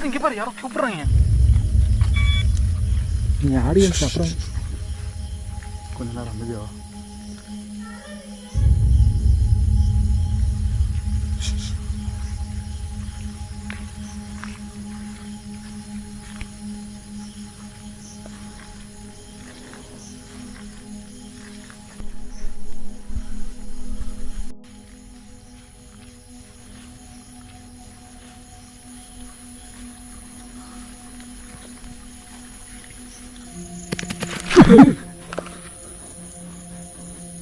இங்கே பாரு யாரும் கூப்பிட்றாங்க. நீங்கள் ஆடியன்ஸ் அப்புறம் கொஞ்ச நேரம் அமைதியா.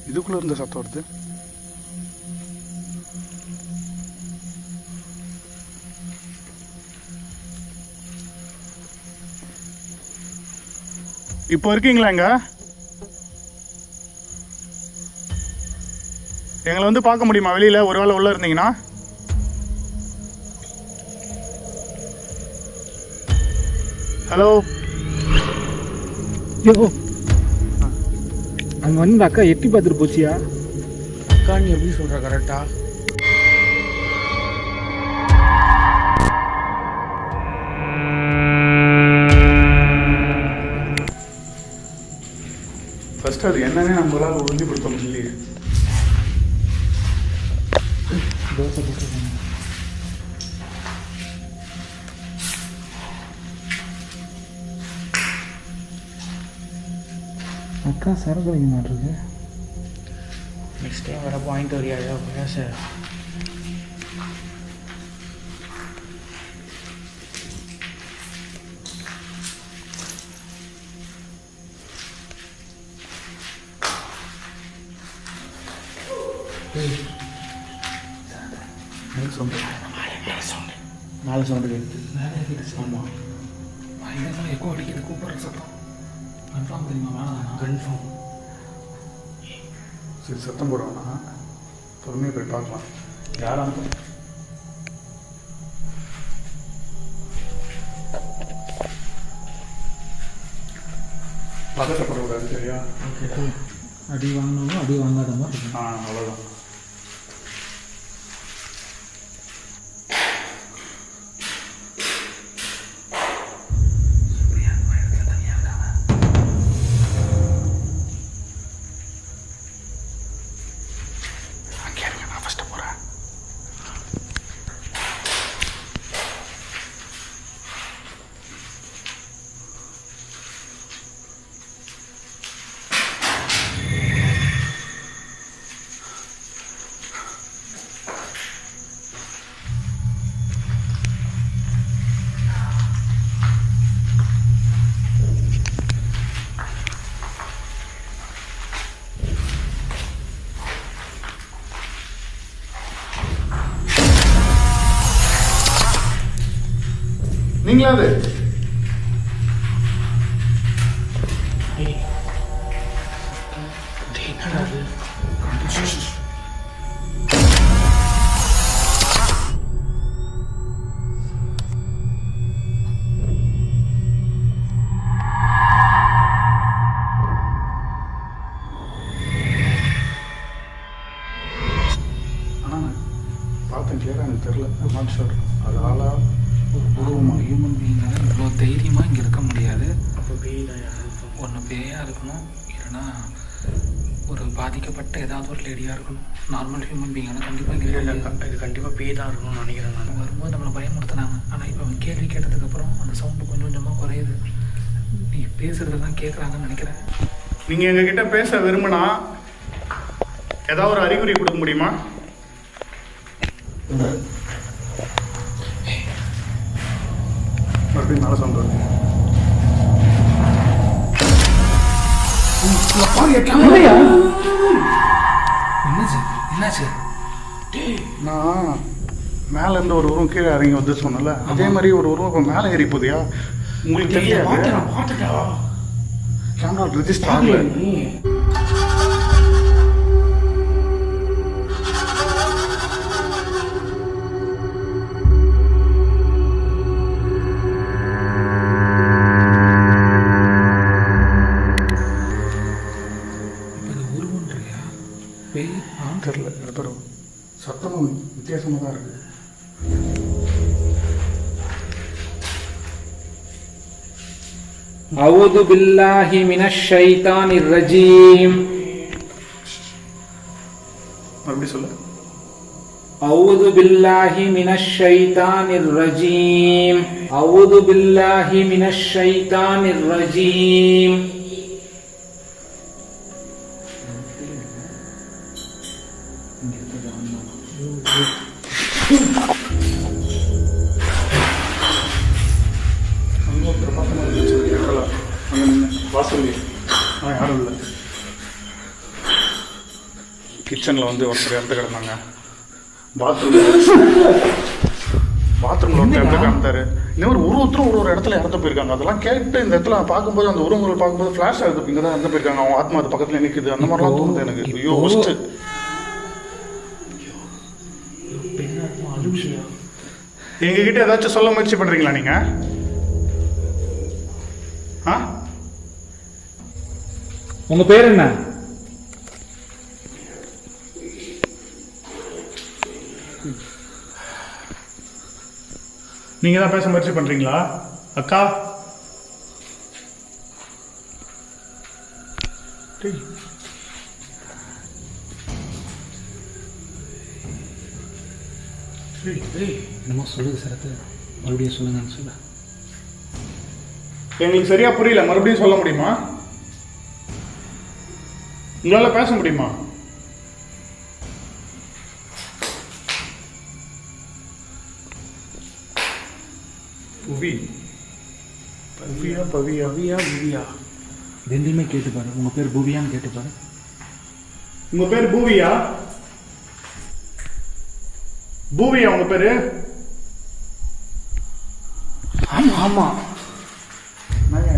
இதுக்குள்ள இருந்த சத்தம் வருது. இப்போ இருக்கீங்களா? எங்களை வந்து பார்க்க முடியுமா வெளியில? ஒருவேளை உள்ள இருந்தீங்கன்னா ஹலோ. யோ அங்கே வந்து அக்கா எட்டி பார்த்துட்டு போச்சியா? அக்கா நீ எப்படி சொல்கிற கரெக்டா? ஃபர்ஸ்ட் அது என்னன்னு நம்மளால் உறுதிப்படுத்த முடியலையே. தோசை போட்டுருக்காங்க. அக்கா சரக்கு வைக்க மாட்டிருக்கு. நெக்ஸ்ட் டைம் வர பாயிண்ட் வரையா சார்? மேலே சவுண்டு கேட்டு ஆமாம் இதெல்லாம் எக்கோ அடிக்கிறது கூப்பிட்ற சத்தம் கன்ஃபார்ம் தெரியுமா? வேணாம் கன்ஃபார்ம். சரி சத்தம் போடுவானா? பொறுமையாக போய் பார்க்கலாம். யாரும் பதட்டப்படக்கூடாது சரியா? ஓகே. அடி வாங்கினாலும் அடி வாங்காத மாதிரி இருக்கு. அவ்வளோதான். நீங்களா அது? பார்த்தேன் கிளியராக எனக்கு தெரியல. நாட் ஷூர் அது ஆளா உருவமாக ஹியூமன் பீயிங்கால இவ்வளோ தைரியமாக இங்கே இருக்க முடியாது. அப்போ பேய் தான் ஒன்று பேயாக இருக்கணும், இல்லைன்னா ஒரு பாதிக்கப்பட்ட ஏதாவது ஒரு லேடியாக இருக்கணும். நார்மல் ஹியூமன் பீயிங்கால கண்டிப்பாக இங்கே இல்லை இது கண்டிப்பாக பேய் தான் இருக்கணும்னு நினைக்கிறேன் நான். வரும்போது நம்மளை பயமுறுத்தினாங்க. ஆனால் இப்போ அவன் கேள்வி கேட்டதுக்கப்புறம் அந்த சவுண்டு கொஞ்சம் கொஞ்சமாக குறையுது. நீ பேசுகிறதெல்லாம் கேட்குறாங்கன்னு நினைக்கிறேன். நீங்கள் எங்ககிட்ட பேச விரும்பினா ஏதாவது ஒரு அறிகுறி கொடுக்க முடியுமா? மறுபடியும் மேலே சவுண்ட் வருது. என்னாச்சு? நான் மேலே இருந்து ஒரு உருவம் கீழே இறங்கி வந்து சொன்னல, அதே மாதிரி ஒரு உருவம் இப்போ மேலே ஏறி போதியா? உங்களுக்கு தெரியாது. கேமரா ரெஜிஸ்டர் ஆகல. தெரியல. அப்புறம் சத்தமும் வித்தியாசமாக தான் இருக்குது. أعوذ بالله من الشيطان الرجيم. மறுபடியும் சொல்லு. أعوذ بالله من الشيطان الرجيم. أعوذ بالله من الشيطان الرجيم. வாசல் யாரும் இல்லை. கிச்சனில் வந்து ஒருத்தர் இறந்து கிடந்தாங்க. பாத்ரூமில் ஒருத்தர் இறந்து கிடந்தாரு. இந்த மாதிரி ஒருத்தரும் ஒரு இடத்துல இறந்து போயிருக்காங்க. அதெல்லாம் கேட்டு இந்த இடத்துல பார்க்கும்போது அந்த உருவங்கள் பார்க்கும்போது ஃப்ளாஷ் ஆகுது. இங்கே தான் இறந்து போயிருக்காங்க. அவங்க ஆத்மா அது பக்கத்தில் நிற்குது. அந்த மாதிரிலாம் தோணுது எனக்கு. ஐயோ ஃபஸ்ட்டு எங்ககிட்ட ஏதாச்சும் சொல்ல முயற்சி பண்ணுறீங்களா நீங்கள்? ஆ, உங்க பேர் என்ன? நீங்க தான் பேச முயற்சி பண்றீங்களா அக்கா? என்னமோ சொல்லுது சரத்து, மறுபடியும் சொல்லுங்கன்னு சொல்ல. எங்களுக்கு சரியா புரியல. மறுபடியும் சொல்ல முடியுமா? உங்களால பேச முடியுமா? புவி பவியா பவியா பவியா புவியா ரெண்டுமே கேட்டுப்பாரு. உங்க பேர் புவியான்னு கேட்டுப்பாரு. உங்க பேர் பூவியா? பூவியா உங்க பேரு? ஆமா ஆமா.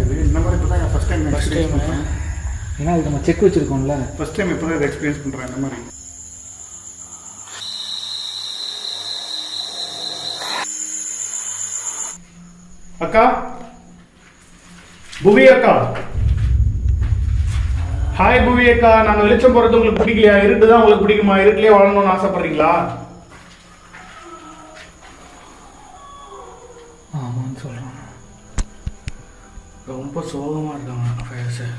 இது இந்த மாதிரி இப்போ தான் ஃபர்ஸ்ட் டைம் எக்ஸ்பீரியன்ஸ் பண்ணுறேன். ஏன்னா இது நம்ம செக் வச்சிருக்கோம்ல. ஃபர்ஸ்ட் டைம் இப்போ தான் இதை எக்ஸ்பீரியன்ஸ் பண்ணுறேன். இந்த மாதிரி அக்கா, புவி அக்கா. ஹாய் புவி அக்கா. நாங்க வெளிச்சம் போறது உங்களுக்கு பிடிக்கலையா? இருட்டு தான் உங்களுக்கு பிடிக்குமா? இருட்டிலே வாழணும்னு ஆசைப்படுறீங்களா? ஆமான்னு சொல்றாங்க. ரொம்ப சோகமா இருக்காங்க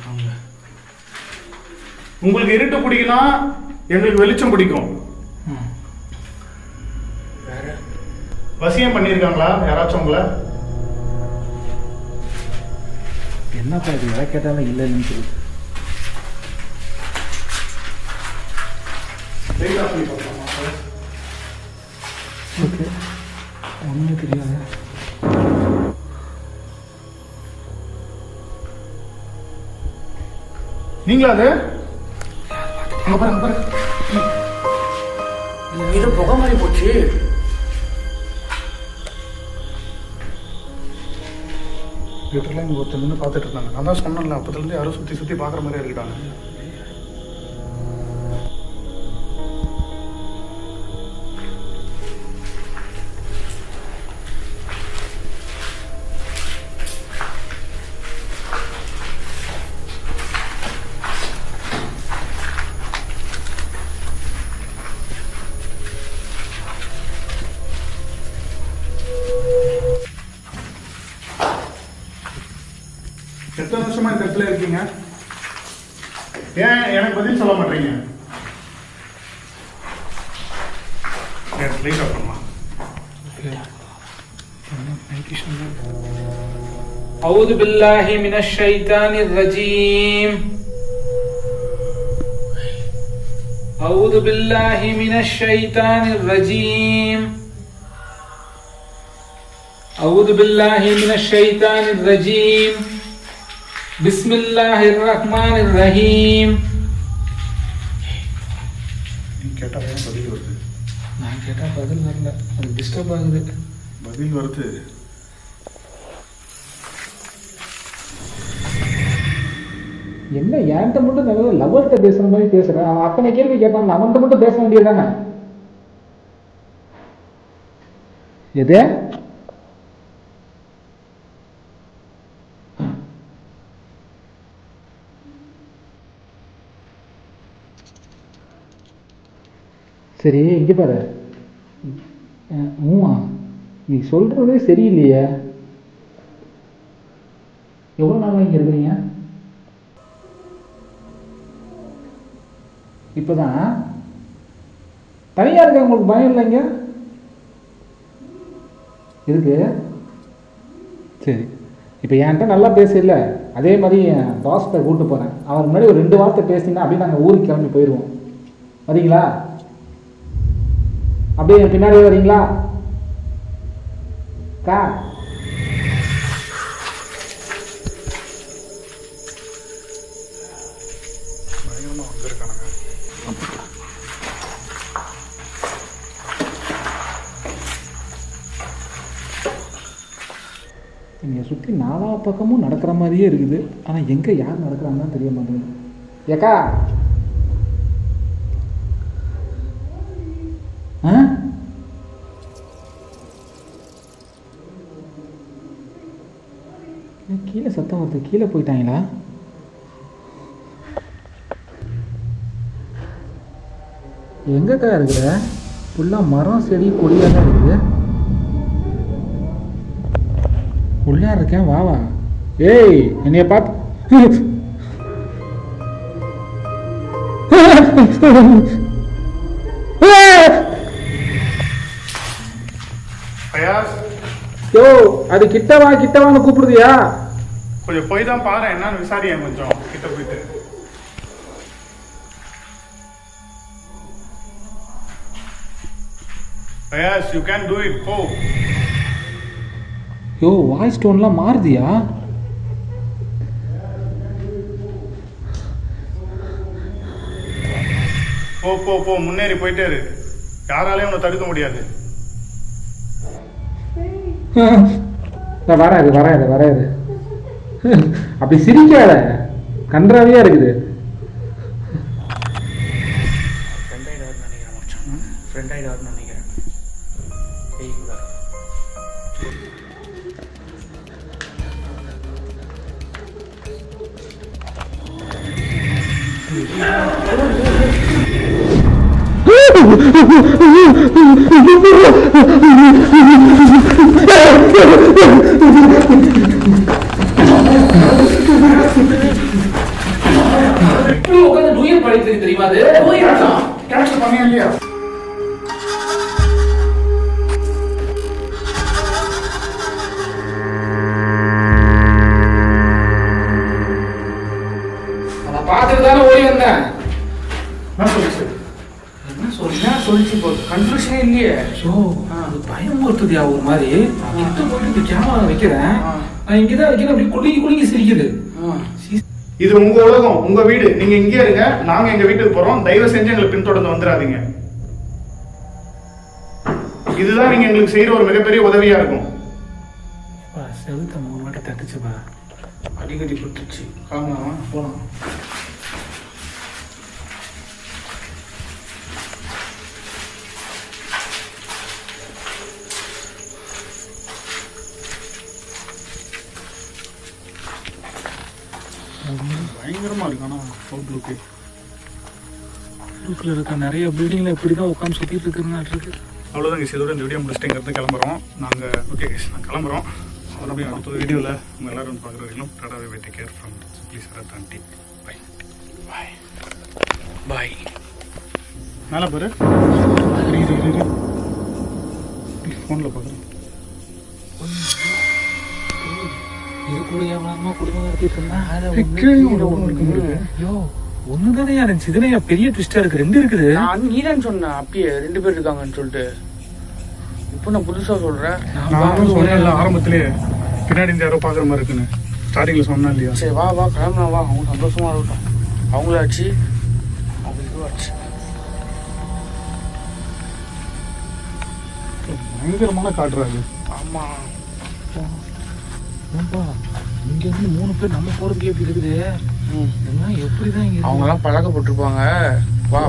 அவங்க. உங்களுக்கு இருட்டு பிடிக்கும்னா எங்களுக்கு வெளிச்சம் பிடிக்கும். வேற வசியம் பண்ணியிருக்காங்களா யாராச்சும் உங்களை? என்னப்பா இது எதை கேட்டாலும் இல்லைன்னு சொல்லு. ஒன்றுமே தெரியாது. நீங்களா அது? அங்க பாருங்க பாருங்க. இது புகை மாதிரி போச்சு. வீட்டில் இங்கே ஒருத்தர் நின்று பார்த்துட்டு இருந்தாங்க. நான் தான் சொன்னேன்ல, அப்போதுலேருந்து யாரும் சுற்றி சுற்றி பார்க்குற மாதிரி இருக்கிட்டாங்க. எத்தனை வருஷமா இந்த இடத்துல இருக்கீங்க? ஏன் எனக்கு பதில் சொல்ல மாட்டீங்க? أعوذ بالله من الشيطان الرجيم. أعوذ بالله من الشيطان الرجيم. أعوذ بالله من الشيطان الرجيم. بسم الله الرحمن الرحيم. கேட்டால் பதில் வருது. நான் கேட்டால் பதில் வரல, அது டிஸ்டர்ப் ஆகுது. பதில் வருது. என்ன என்கிட்ட மட்டும் நல்ல லவர்கிட்ட பேசுற மாதிரி பேசுறேன். அவன் அத்தனை கேள்வி கேட்டான், அவன்கிட்ட மட்டும் பேச வேண்டியதானே? எது? சரி இங்க பாரு. நீ சொல்றதே சரியில்லையே. எவ்வளோ நாள் இங்கே இருக்கிறீங்க? இப்போதான் தனியாக இருக்க உங்களுக்கு பயம் இல்லைங்க? இருக்கு. சரி, இப்போ என்கிட்ட நல்லா பேசல, அதே மாதிரி என் பாஸ்கிட்ட கூப்பிட்டு போகிறேன். அவர் முன்னாடி ஒரு 2 வார்த்தை பேசினா அப்படியே நாங்கள் ஊருக்கு கிளம்பி போயிடுவோம். வரீங்களா? அப்படியே என் பின்னாடியே வரீங்களா? கா பயங்கரமாக வந்திருக்கானுங்க. என்னை சுற்றி 4 பக்கமும் நடக்கிற மாதிரியே இருக்குது. ஆனால் எங்கே யார் நடக்கிறாங்கன்னு தெரிய மாட்டேங்குது. ஏக்கா கீழே சத்தம் வருது. கீழே போயிட்டாங்களா? எங்கக்கா இருக்கிற? ஃபுல்லாக மரம் செடி கொடியாக தான் இருக்குது. உள்ளே இருக்கேன், வா வா. ஏய், என்னைய பார்த்து ஃபயாஸ், யோ, அது கிட்டவான்னு கூப்பிடுதியா? கொஞ்சம் போய் தான் பாரு, என்னன்னு விசாரியா கொஞ்சம் கிட்ட போயிட்டு. Fayaz, you can do it. போ. யோ, வாய்ஸ் டோன்லாம் மாறுதியா? போ போ போ, முன்னேறி போயிட்டே இரு. யாராலையும் உன்னை தடுக்க முடியாது. வராது. அப்படி சிரிக்காத, கன்றாவியா இருக்குது. ஃப்ரெண்ட் ஆகிடுவார்னு நினைக்கிறேன். தெரியுமா? பண்ணியா இல்லையா? பார்த்துட்டு தானே ஓடி வந்தேன். என்ன சொல்லிச்சு? என்ன சொல்லிச்சு போகுது? கன்ஃபியூஷனே இல்லையே. ஸோ அது பயம் ஒருத்ததியா ஒரு மாதிரி. கிட்ட போயிட்டு இந்த கேமரா வைக்கிறேன், நான் இங்கதான் வைக்கிறேன், அப்படி குலுங்கி சிரிக்குது. இது உங்க உலகம், உங்க வீடு. நீங்க இங்கே இருங்க, நாங்க எங்க வீட்டுக்கு போறோம். தயவு செஞ்சு எங்களை பின்தொடர்ந்து வந்துடாதீங்க. இதுதான் நீங்க எங்களுக்கு செய்யற ஒரு மிகப்பெரிய உதவியா இருக்கும். செலுத்த 3 வாட்டி தட்டுச்சுப்பா. அடிக்கடி கொடுத்துச்சு. காரணமா போலாம். பயங்கரமா இருக்கு. ஆனா அவுட்லுக்கு லுக்கில் இருக்க நிறைய பில்டிங்கில் இப்படி தான் உட்காந்து சுற்றிட்டு இருக்கிறனால இருக்கு. அவ்வளோதான் கேஸ், இதோட இந்த வீடியோ முடிச்சுட்டு இங்கேருந்து கிளம்புறோம் நாங்கள். ஓகே கேஸ், நான் கிளம்புறோம். மறுபடியும் அடுத்த வீடியோவில் உங்கள் எல்லாரும் பார்க்குற வரைக்கும் டாடாவே bye, take care from please தாண்டி பை பாய் பாய். மேலே பாரு, ஃபோனில் பார்க்குறேன். இது கூட எவ்வளோ குடும்பம் நடத்திட்டு இருந்தா யோ ஒண்ணுதானே இருந்துச்சு. இதுல பெரிய ட்விஸ்டா இருக்கு. 2 இருக்குது. நீதான் சொன்ன அப்படியே 2 பேர் இருக்காங்கன்னு சொல்லிட்டு. இப்போ நான் புதுசா சொல்றேன். நான் சொன்னேன்ல ஆரம்பத்திலேயே பின்னாடி இந்த யாரோ பார்க்குற மாதிரி இருக்குன்னு ஸ்டார்டிங்கில் சொன்னேன் இல்லையா? சரி வா கிளம்புனா வா. அவங்க சந்தோஷமா இருக்கட்டும். அவங்களாச்சு அவங்களுக்கு ஆச்சு. பயங்கரமான காட்டுறாரு. ஆமா, இங்க இருந்து 3 பேர் நம்ம போறதுக்கு எப்படி இருக்குது? எப்படிதான் அவங்க எல்லாம் பழக்கப்பட்டிருப்பாங்க. வா.